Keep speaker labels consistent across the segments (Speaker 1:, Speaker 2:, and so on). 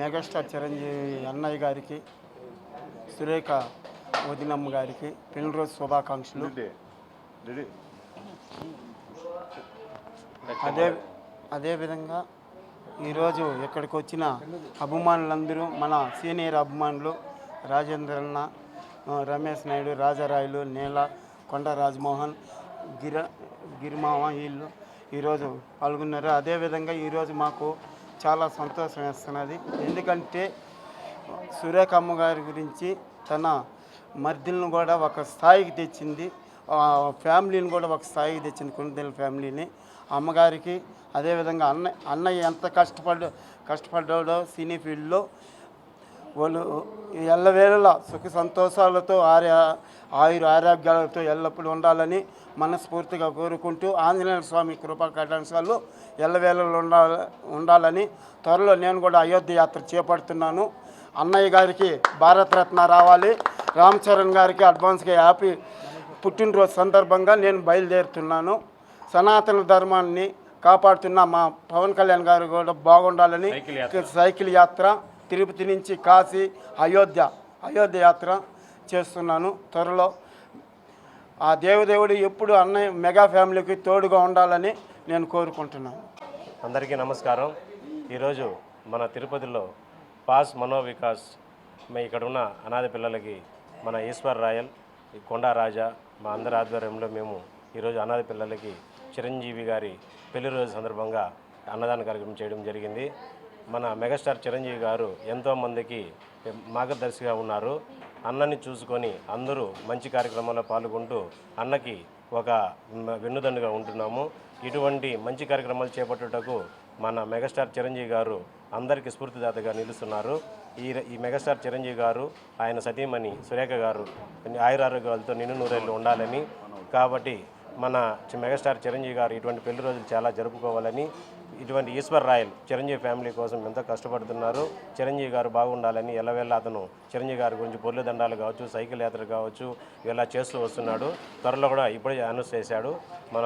Speaker 1: Megastar Chiranjeevi అన్నయ్య గారికి, సురేఖ వదినమ్మ గారికి పెళ్లిరోజు శుభాకాంక్షలు. అదేవిధంగా ఈరోజు ఇక్కడికి వచ్చిన అభిమానులందరూ, మన సీనియర్ అభిమానులు రాజేంద్రన్న, రమేష్ నాయుడు, రాజారాయులు, నీల, కొండ రాజమోహన్, గిరిమామ వీళ్ళు ఈరోజు పాల్గొన్నారు. అదేవిధంగా ఈరోజు మాకు చాలా సంతోషం వేస్తున్నది. ఎందుకంటే సురేఖ అమ్మగారి గురించి తన మర్దిలను కూడా ఒక స్థాయికి తెచ్చింది, ఫ్యామిలీని కూడా ఒక స్థాయికి తెచ్చింది, కుందెల ఫ్యామిలీని. అమ్మగారికి అదేవిధంగా అన్నయ్య ఎంత కష్టపడ్డాడో సినీ ఫీల్డ్లో, వాళ్ళు ఎల్లవేళలా సుఖ సంతోషాలతో ఆయుర ఆరోగ్యాలతో ఎల్లప్పుడూ ఉండాలని మనస్ఫూర్తిగా కోరుకుంటూ, ఆంజనేయ స్వామి కృపా కటాక్షాలు ఎల్లవేళలు ఉండాలని, త్వరలో నేను కూడా అయోధ్య యాత్ర చేపడుతున్నాను. అన్నయ్య గారికి భారతరత్న రావాలి, రామ్ చరణ్ గారికి అడ్వాన్స్గా హ్యాపీ పుట్టినరోజు సందర్భంగా నేను బయలుదేరుతున్నాను. సనాతన ధర్మాన్ని కాపాడుతున్న మా పవన్ కళ్యాణ్ గారు కూడా బాగుండాలని సైకిల్ యాత్ర తిరుపతి నుంచి కాశీ, అయోధ్య యాత్ర చేస్తున్నాను. త్వరలో ఆ దేవదేవుడు ఎప్పుడు అన్నయ్య మెగా ఫ్యామిలీకి తోడుగా ఉండాలని నేను కోరుకుంటున్నాను.
Speaker 2: అందరికీ నమస్కారం. ఈరోజు మన తిరుపతిలో పాస్ మనోవికాస్ ఇక్కడ ఉన్న అనాథ పిల్లలకి మన ఈశ్వర్ రాయల్, కొండా రాజా, మా అందరి ఆధ్వర్యంలో మేము ఈరోజు అనాథ పిల్లలకి చిరంజీవి గారి పెళ్లి రోజు సందర్భంగా అన్నదాన కార్యక్రమం చేయడం జరిగింది. మన మెగాస్టార్ చిరంజీవి గారు ఎంతోమందికి మార్గదర్శిగా ఉన్నారు. అన్నని చూసుకొని అందరూ మంచి కార్యక్రమాల్లో పాల్గొంటూ అన్నకి ఒక వెన్నుదన్నుగా ఉంటున్నాము. ఇటువంటి మంచి కార్యక్రమాలు చేపట్టుటకు మన మెగాస్టార్ చిరంజీవి గారు అందరికీ స్ఫూర్తిదాతగా నిలుస్తున్నారు. ఈ మెగాస్టార్ చిరంజీవి గారు, ఆయన సతీమణి సురేఖ గారు ఆయురారోగ్యాలతో నిన్ను నూరేళ్ళు ఉండాలని, కాబట్టి మన మెగాస్టార్ చిరంజీవి గారు ఇటువంటి పెళ్లి రోజులు చాలా జరుపుకోవాలని, ఇటువంటి ఈశ్వర్ రాయల్ చిరంజీవి ఫ్యామిలీ కోసం ఎంతో కష్టపడుతున్నారు. చిరంజీవి గారు బాగుండాలని ఎల్లవేళ అతను చిరంజీవి గారి గురించి పొర్లు దండాలు కావచ్చు, సైకిల్ యాత్ర కావచ్చు, ఇలా చేస్తూ వస్తున్నాడు. త్వరలో కూడా ఇప్పుడే అనౌన్స్ చేశాడు, మన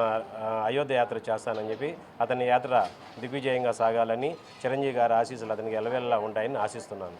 Speaker 2: అయోధ్య యాత్ర చేస్తానని చెప్పి. అతని యాత్ర దిగ్విజయంగా సాగాలని, చిరంజీవి గారి ఆశీస్సులు అతనికి ఎల్లవేళలా ఉంటాయని ఆశిస్తున్నాను.